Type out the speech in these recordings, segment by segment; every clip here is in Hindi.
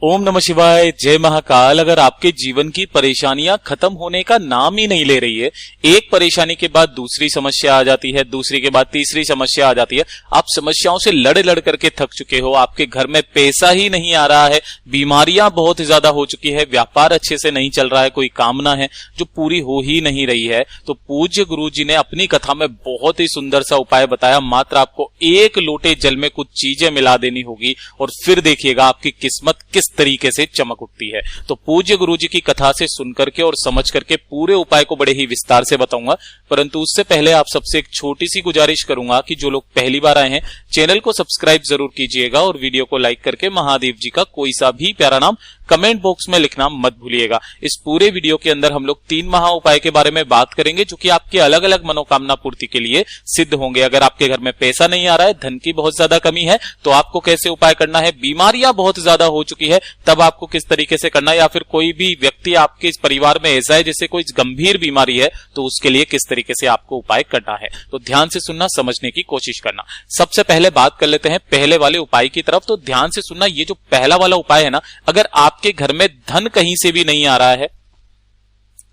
ओम नमः शिवाय, जय महाकाल। अगर आपके जीवन की परेशानियां खत्म होने का नाम ही नहीं ले रही है, एक परेशानी के बाद दूसरी समस्या आ जाती है, दूसरी के बाद तीसरी समस्या आ जाती है, आप समस्याओं से लड़ लड़ करके थक चुके हो, आपके घर में पैसा ही नहीं आ रहा है, बीमारियां बहुत ज्यादा हो चुकी है, व्यापार अच्छे से नहीं चल रहा है, कोई कामना है जो पूरी हो ही नहीं रही है, तो पूज्य गुरु जी ने अपनी कथा में बहुत ही सुंदर सा उपाय बताया। मात्र आपको एक लोटे जल में कुछ चीजें मिला देनी होगी और फिर देखिएगा आपकी किस्मत किस तरीके से चमक उठती है। तो पूज्य गुरु जी की कथा से सुन करके और समझ करके पूरे उपाय को बड़े ही विस्तार से बताऊंगा, परंतु उससे पहले आप सबसे एक छोटी सी गुजारिश करूंगा कि जो लोग पहली बार आए हैं चैनल को सब्सक्राइब जरूर कीजिएगा और वीडियो को लाइक करके महादेव जी का कोई सा भी प्यारा नाम कमेंट बॉक्स में लिखना मत भूलिएगा। इस पूरे वीडियो के अंदर हम लोग 3 महा उपाय के बारे में बात करेंगे जो कि आपके अलग अलग मनोकामना पूर्ति के लिए सिद्ध होंगे। अगर आपके घर में पैसा नहीं आ रहा है, धन की बहुत ज्यादा कमी है, तो आपको कैसे उपाय करना है, बीमारियां बहुत ज्यादा हो चुकी है तब आपको किस तरीके से करना है, या फिर कोई भी व्यक्ति आपके इस परिवार में ऐसा है जिससे कोई गंभीर बीमारी है तो उसके लिए किस तरीके से आपको उपाय करना है। तो ध्यान से सुनना, समझने की कोशिश करना। सबसे पहले बात कर लेते हैं पहले वाले उपाय की तरफ। तो ध्यान से सुनना, ये जो पहला वाला उपाय है ना, अगर आपके घर में धन कहीं से भी नहीं आ रहा है,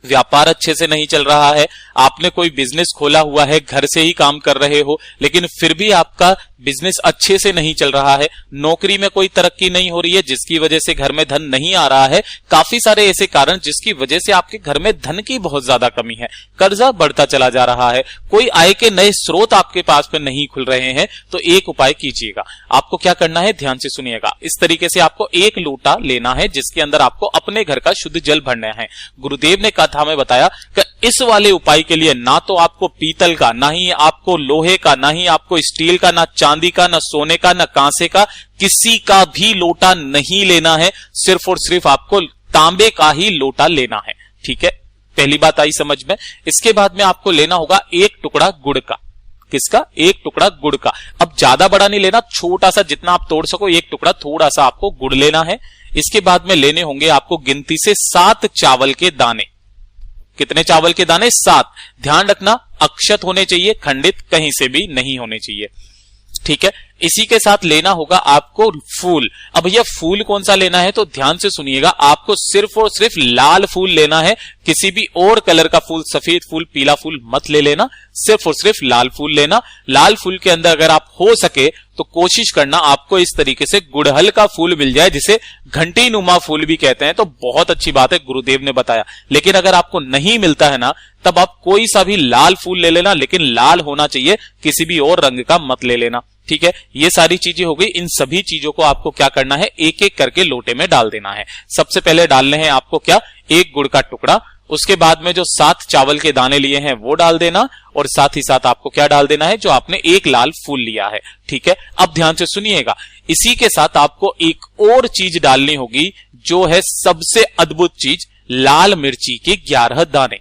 व्यापार अच्छे से नहीं चल रहा है, आपने कोई बिजनेस खोला हुआ है, घर से ही काम कर रहे हो लेकिन फिर भी आपका बिजनेस अच्छे से नहीं चल रहा है, नौकरी में कोई तरक्की नहीं हो रही है जिसकी वजह से घर में धन नहीं आ रहा है, काफी सारे ऐसे कारण जिसकी वजह से आपके घर में धन की बहुत ज्यादा कमी है, कर्जा बढ़ता चला जा रहा है, कोई आय के नए स्रोत आपके पास में नहीं खुल रहे हैं, तो एक उपाय कीजिएगा। आपको क्या करना है, ध्यान से सुनिएगा। इस तरीके से आपको एक लोटा लेना है जिसके अंदर आपको अपने घर का शुद्ध जल भरना है। गुरुदेव ने कथा में बताया कि इस वाले उपाय के लिए ना तो आपको पीतल का, ना ही आपको लोहे का, ना ही आपको स्टील का, ना चांदी का, ना सोने का, ना कांसे का, किसी का भी लोटा नहीं लेना है, सिर्फ और सिर्फ आपको तांबे का ही लोटा लेना है। ठीक है, पहली बात आई समझ में। इसके बाद में आपको लेना होगा एक टुकड़ा गुड़ का। किसका? एक टुकड़ा गुड़ का। अब ज्यादा बड़ा नहीं लेना, छोटा सा जितना आप तोड़ सको एक टुकड़ा, थोड़ा सा आपको गुड़ लेना है। इसके बाद में लेने होंगे आपको गिनती से 7 चावल के दाने। कितने चावल के दाने? 7। ध्यान रखना अक्षत होने चाहिए, खंडित कहीं से भी नहीं होने चाहिए। ठीक है, इसी के साथ लेना होगा आपको फूल। अब भैया फूल कौन सा लेना है, तो ध्यान से सुनिएगा, आपको सिर्फ और सिर्फ लाल फूल लेना है, किसी भी और कलर का फूल, सफेद फूल, पीला फूल मत ले लेना, सिर्फ और सिर्फ लाल फूल लेना। लाल फूल के अंदर अगर आप हो सके तो कोशिश करना आपको इस तरीके से गुड़हल का फूल मिल जाए, जिसे घंटी नुमा फूल भी कहते हैं, तो बहुत अच्छी बात है, गुरुदेव ने बताया। लेकिन अगर आपको नहीं मिलता है ना, तब आप कोई सा भी लाल फूल ले लेना, लेकिन लाल होना चाहिए, किसी भी और रंग का मत ले लेना। ठीक है, ये सारी चीजें हो गई। इन सभी चीजों को आपको क्या करना है, एक एक करके लोटे में डाल देना है। सबसे पहले डालने हैं आपको क्या, एक गुड़ का टुकड़ा। उसके बाद में जो 7 चावल के दाने लिए हैं वो डाल देना, और साथ ही साथ आपको क्या डाल देना है, जो आपने एक लाल फूल लिया है। ठीक है, अब ध्यान से सुनिएगा, इसी के साथ आपको एक और चीज डालनी होगी जो है सबसे अद्भुत चीज, लाल मिर्ची के 11 दाने।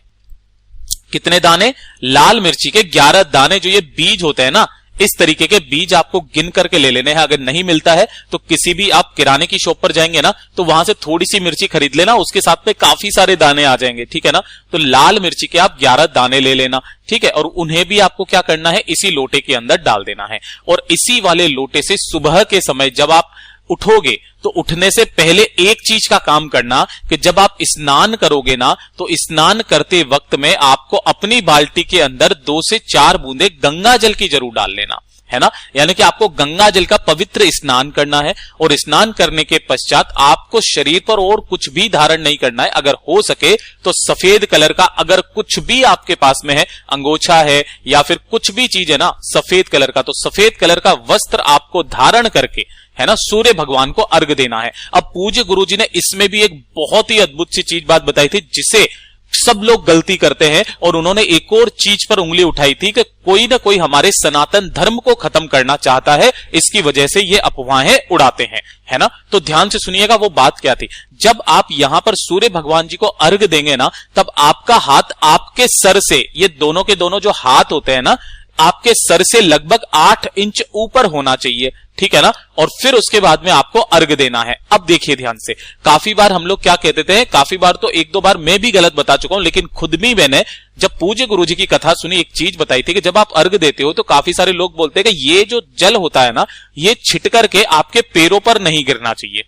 कितने दाने? लाल मिर्ची के 11 दाने। जो ये बीज होते हैं ना, इस तरीके के बीज आपको गिन करके ले लेने हैं। अगर नहीं मिलता है तो किसी भी आप किराने की शॉप पर जाएंगे ना, तो वहां से थोड़ी सी मिर्ची खरीद लेना, उसके साथ में काफी सारे दाने आ जाएंगे। ठीक है ना, तो लाल मिर्ची के आप 11 दाने ले लेना। ठीक है, और उन्हें भी आपको क्या करना है, इसी लोटे के अंदर डाल देना है। और इसी वाले लोटे से सुबह के समय जब आप उठोगे तो उठने से पहले एक चीज का काम करना कि जब आप स्नान करोगे ना, तो स्नान करते वक्त में आपको अपनी बाल्टी के अंदर 2 से 4 बूंदे गंगा जल की जरूर डाल लेना है ना। यानी कि आपको गंगा जल का पवित्र स्नान करना है, और स्नान करने के पश्चात आपको शरीर पर और कुछ भी धारण नहीं करना है। अगर हो सके तो सफेद कलर का, अगर कुछ भी आपके पास में है, अंगोछा है या फिर कुछ भी चीज है ना सफेद कलर का, तो सफेद कलर का वस्त्र आपको धारण करके, है ना, सूर्य भगवान को अर्घ देना है। अब पूज्य गुरु जी ने इसमें भी एक बहुत ही अद्भुत सी चीज बात बताई थी जिसे सब लोग गलती करते हैं, और उन्होंने एक और चीज पर उंगली उठाई थी कि कोई ना कोई हमारे सनातन धर्म को खत्म करना चाहता है, इसकी वजह से ये अफवाहें उड़ाते हैं, है ना। तो ध्यान से सुनिएगा वो बात क्या थी। जब आप यहां पर सूर्य भगवान जी को अर्घ देंगे ना, तब आपका हाथ आपके सर से, ये दोनों के दोनों जो हाथ होते हैं ना, आपके सर से लगभग 8 इंच ऊपर होना चाहिए। ठीक है ना, और फिर उसके बाद में आपको अर्घ देना है। अब देखिए ध्यान से, काफी बार हम लोग क्या कहते थे, काफी बार तो 1-2 बार मैं भी गलत बता चुका हूं, लेकिन खुद भी मैंने जब पूज्य गुरु जी की कथा सुनी, एक चीज बताई थी कि जब आप अर्घ देते हो तो काफी सारे लोग बोलते हैं कि ये जो जल होता है ना, ये छिट करके आपके पैरों पर नहीं गिरना चाहिए।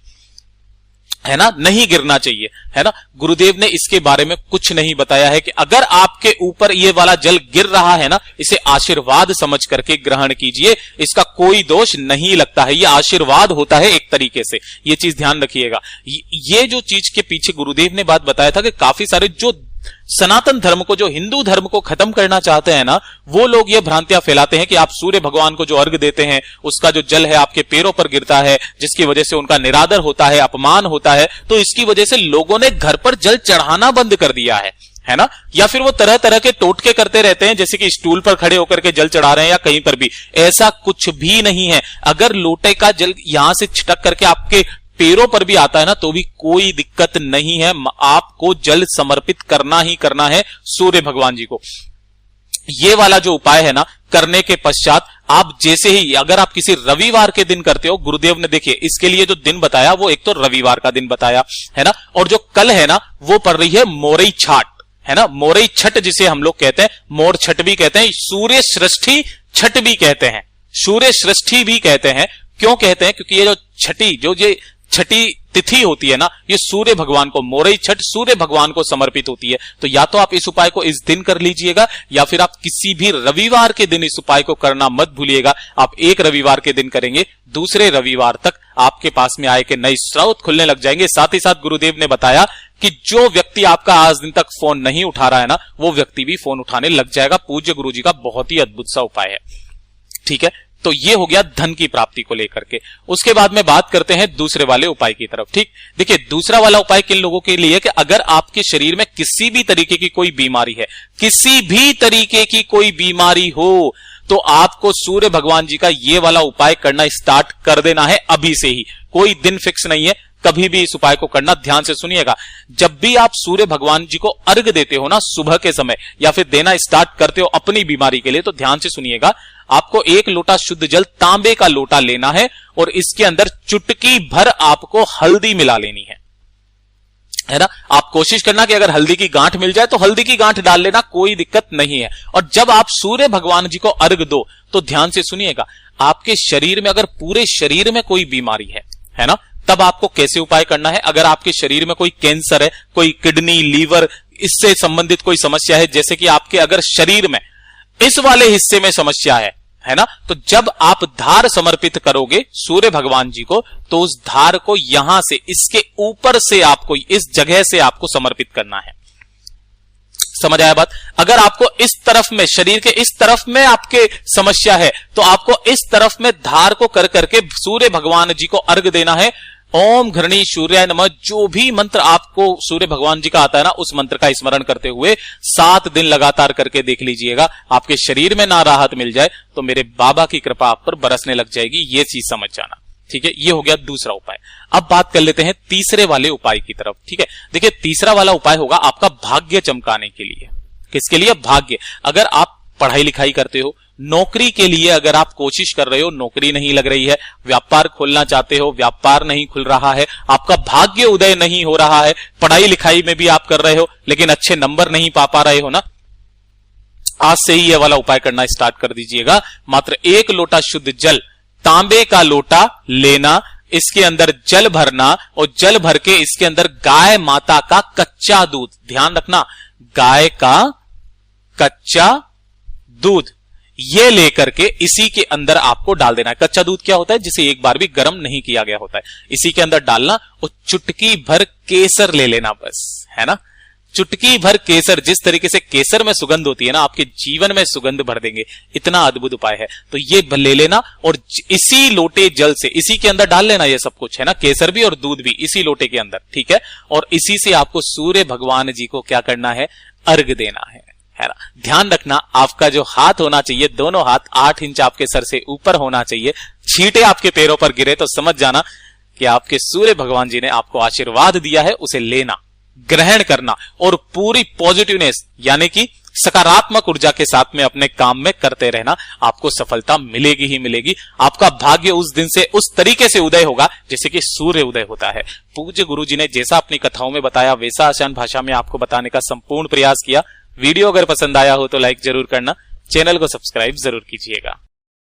है ना, नहीं गिरना चाहिए, है ना। गुरुदेव ने इसके बारे में कुछ नहीं बताया है कि अगर आपके ऊपर ये वाला जल गिर रहा है ना, इसे आशीर्वाद समझ करके ग्रहण कीजिए, इसका कोई दोष नहीं लगता है, ये आशीर्वाद होता है एक तरीके से, ये चीज ध्यान रखिएगा। ये जो चीज के पीछे गुरुदेव ने बात बताया था कि काफी सारे जो सनातन धर्म को, जो हिंदू धर्म को खत्म करना चाहते हैं ना, वो लोग ये भ्रांतियां फैलाते हैं कि आप सूर्य भगवान को जो अर्घ देते हैं, उसका जो जल है आपके पैरों पर गिरता है, जिसकी वजह से उनका निरादर होता है, अपमान होता है, तो इसकी वजह से लोगों ने घर पर जल चढ़ाना बंद कर दिया है ना। या फिर वो तरह तरह के टोटके करते रहते हैं, जैसे कि स्टूल पर खड़े होकर के जल चढ़ा रहे हैं या कहीं पर भी। ऐसा कुछ भी नहीं है। अगर लोटे का जल यहां से छिटक करके आपके पैरों पर भी आता है ना, तो भी कोई दिक्कत नहीं है, आपको जल समर्पित करना ही करना है सूर्य भगवान जी को। ये वाला जो उपाय है ना, करने के पश्चात आप जैसे ही, अगर आप किसी रविवार के दिन करते हो, गुरुदेव ने देखिए इसके लिए जो दिन बताया वो एक तो रविवार का दिन बताया है ना, और जो कल है ना वो पड़ रही है मोरई छाट, है ना, मोरई छठ जिसे हम लोग कहते हैं, मोर छठ भी कहते हैं, सूर्य सृष्टि छठ भी कहते हैं, सूर्य सृष्टि भी कहते हैं। क्यों कहते हैं? क्योंकि ये जो छठी तिथि होती है ना, ये सूर्य भगवान को, मोरई छठ सूर्य भगवान को समर्पित होती है। तो या तो आप इस उपाय को इस दिन कर लीजिएगा, या फिर आप किसी भी रविवार के दिन इस उपाय को करना मत भूलिएगा। आप एक रविवार के दिन करेंगे, दूसरे रविवार तक आपके पास में आय के नए स्रोत खुलने लग जाएंगे। साथ ही साथ गुरुदेव ने बताया कि जो व्यक्ति आपका आज दिन तक फोन नहीं उठा रहा है ना, वो व्यक्ति भी फोन उठाने लग जाएगा। पूज्य गुरु जी का बहुत ही अद्भुत सा उपाय है, ठीक है। तो ये हो गया धन की प्राप्ति को लेकर के। उसके बाद में बात करते हैं दूसरे वाले उपाय की तरफ, ठीक। देखिए दूसरा वाला उपाय किन लोगों के लिए कि अगर आपके शरीर में किसी भी तरीके की कोई बीमारी है, किसी भी तरीके की कोई बीमारी हो, तो आपको सूर्य भगवान जी का ये वाला उपाय करना स्टार्ट कर देना है अभी से ही। कोई दिन फिक्स नहीं है, कभी भी इस उपाय को करना। ध्यान से सुनिएगा, जब भी आप सूर्य भगवान जी को अर्घ देते हो ना सुबह के समय, या फिर देना स्टार्ट करते हो अपनी बीमारी के लिए, तो ध्यान से सुनिएगा, आपको 1 लोटा शुद्ध जल, तांबे का लोटा लेना है, और इसके अंदर चुटकी भर आपको हल्दी मिला लेनी है ना। आप कोशिश करना कि अगर हल्दी की गांठ मिल जाए तो हल्दी की गांठ डाल लेना, कोई दिक्कत नहीं है। और जब आप सूर्य भगवान जी को अर्घ दो, तो ध्यान से सुनिएगा, आपके शरीर में अगर पूरे शरीर में कोई बीमारी है ना, तब आपको कैसे उपाय करना है। अगर आपके शरीर में कोई कैंसर है, कोई किडनी, लीवर, इससे संबंधित कोई समस्या है, जैसे कि आपके अगर शरीर में इस वाले हिस्से में समस्या है ना, तो जब आप धार समर्पित करोगे सूर्य भगवान जी को, तो उस धार को यहां से, इसके ऊपर से आपको, इस जगह से आपको समर्पित करना है। समझ आया बात? अगर आपको इस तरफ में, शरीर के इस तरफ में आपके समस्या है, तो आपको इस तरफ में धार को कर करके सूर्य भगवान जी को अर्घ देना है। ओम घृणी सूर्याय नमः, जो भी मंत्र आपको सूर्य भगवान जी का आता है ना, उस मंत्र का स्मरण करते हुए 7 दिन लगातार करके देख लीजिएगा। आपके शरीर में ना राहत मिल जाए तो मेरे बाबा की कृपा आप पर बरसने लग जाएगी, ये चीज समझ जाना, ठीक है। ये हो गया दूसरा उपाय। अब बात कर लेते हैं तीसरे वाले उपाय की तरफ, ठीक है। देखिए तीसरा वाला उपाय होगा आपका भाग्य चमकाने के लिए। किसके लिए? भाग्य। अगर आप पढ़ाई लिखाई करते हो, नौकरी के लिए अगर आप कोशिश कर रहे हो, नौकरी नहीं लग रही है, व्यापार खोलना चाहते हो, व्यापार नहीं खुल रहा है, आपका भाग्य उदय नहीं हो रहा है, पढ़ाई लिखाई में भी आप कर रहे हो लेकिन अच्छे नंबर नहीं पा रहे हो ना, आज से ही यह वाला उपाय करना स्टार्ट कर दीजिएगा। मात्र 1 लोटा शुद्ध जल, तांबे का लोटा लेना, इसके अंदर जल भरना, और जल भर के इसके अंदर गाय माता का कच्चा दूध, ध्यान रखना, गाय का कच्चा दूध ये लेकर के इसी के अंदर आपको डाल देना है। कच्चा दूध क्या होता है? जिसे एक बार भी गर्म नहीं किया गया होता है, इसी के अंदर डालना, और चुटकी भर केसर ले लेना, बस, है ना। चुटकी भर केसर, जिस तरीके से केसर में सुगंध होती है ना, आपके जीवन में सुगंध भर देंगे, इतना अद्भुत उपाय है। तो ये ले लेना और इसी लोटे जल से, इसी के अंदर डाल लेना ये सब कुछ, है ना, केसर भी और दूध भी इसी लोटे के अंदर, ठीक है। और इसी से आपको सूर्य भगवान जी को क्या करना है? अर्घ देना है ना। ध्यान रखना, आपका जो हाथ होना चाहिए, दोनों हाथ 8 इंच आपके सर से ऊपर होना चाहिए। छींटे आपके पैरों पर गिरे तो समझ जाना कि आपके सूर्य भगवान जी ने आपको आशीर्वाद दिया है, उसे लेना, ग्रहण करना, और पूरी पॉजिटिवनेस यानी कि सकारात्मक ऊर्जा के साथ में अपने काम में करते रहना। आपको सफलता मिलेगी ही मिलेगी। आपका भाग्य उस दिन से उस तरीके से उदय होगा जैसे कि सूर्य उदय होता है। पूज्य गुरु जी ने जैसा अपनी कथाओं में बताया, वैसा आसान भाषा में आपको बताने का संपूर्ण प्रयास किया। वीडियो अगर पसंद आया हो तो लाइक जरूर करना, चैनल को सब्सक्राइब जरूर कीजिएगा।